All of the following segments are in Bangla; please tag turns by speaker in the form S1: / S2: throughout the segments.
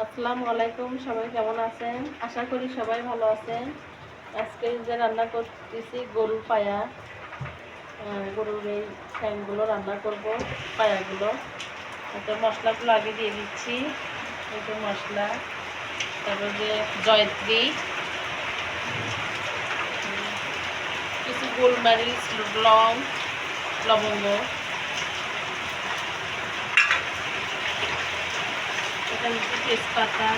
S1: আসসালামু আলাইকুম, সবাই কেমন আছেন? আশা করি সবাই ভালো আছেন। আজকে যে রান্না করতেছি গরুর পায়া, গরুর এই ঠ্যাংগুলো রান্না করব, পায়াগুলো। তো মশলাগুলো আগে দিয়ে দিচ্ছি। এই তো মশলা, তারপর যে জয়ত্রী, কিছু গোলমরিচ, লং, লবঙ্গ, এখানে তেজপাতা,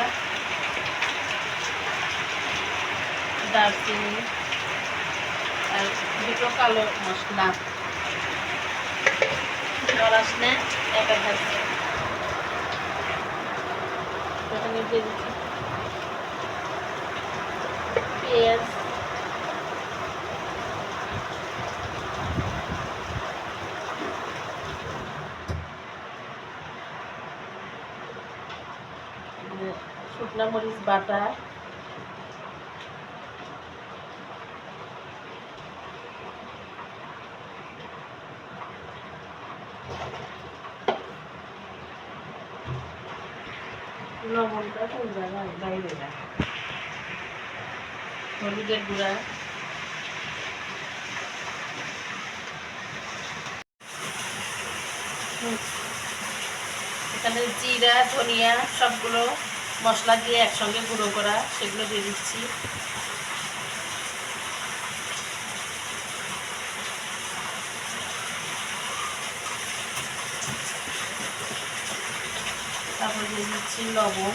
S1: দারচিনি আর দুটো কালো মশলা, আসলে একা থাকছে। এখানে দিয়ে দিচ্ছি পেঁয়াজ, শুকনা মরিচ বাটা, লবণটা কোন জায়গায় বাইরে না, হলুদের গুঁড়া, এখানে জিরা, ধনিয়া সবগুলো মশলা দিয়ে একসঙ্গে গুঁড়ো করা, সেগুলো দিয়ে দিচ্ছি। তারপর দিয়ে দিচ্ছি লবণ।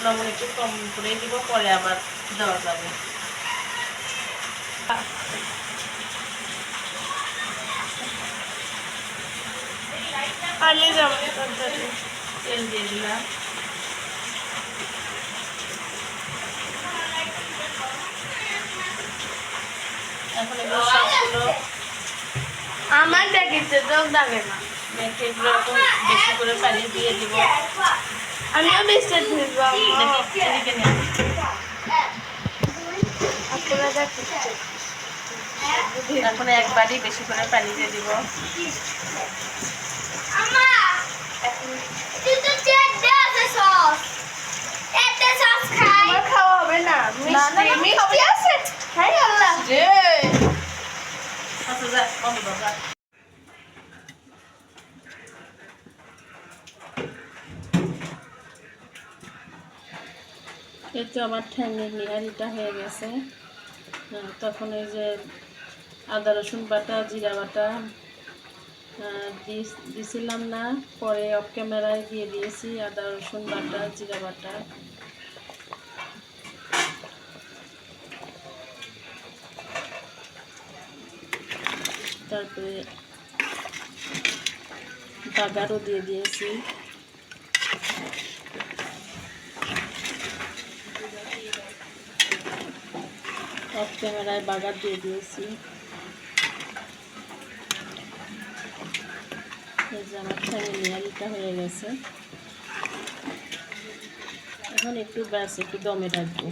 S1: লবণ একটু কম করে দিব, পরে আবার দেওয়া যাবে। তেল দিয়ে দিলাম। এখন এগুলো সবগুলো
S2: আমার দেখিতে তো লাগে না,
S1: মেখে এগুলো এরকম বেশি করে পানি দিয়ে দিব।
S2: আমিও বিস্কুট দিব।
S1: এদিকে নিয়ে এখন একবারই বেশি করে পানি দিয়ে দিব।
S2: খাওয়া হবে না, মিষ্টি আছে। হ্যাঁ আল্লাহ রে,
S1: আচ্ছা যা, বন্ধ কর, যা। এই তো আমার ঠ্যাংয়ের নিহারিটা হয়ে গেছে। তখন এই যে আদা রসুন বাটা, জিরা বাটা দিছিলাম না, পরে অফ ক্যামেরায় দিয়ে দিয়েছি আদা রসুন বাটা, জিরা বাটা। তারপরে বাগারও দিয়ে দিয়েছি। অফ ক্যামেরায় বাগার দিয়ে দিয়েছি। এই যে আমার ঠ্যাঙের নিহারিটা হয়ে গেছে। এখন একটু ব্যাস একটু দমে রাখবো।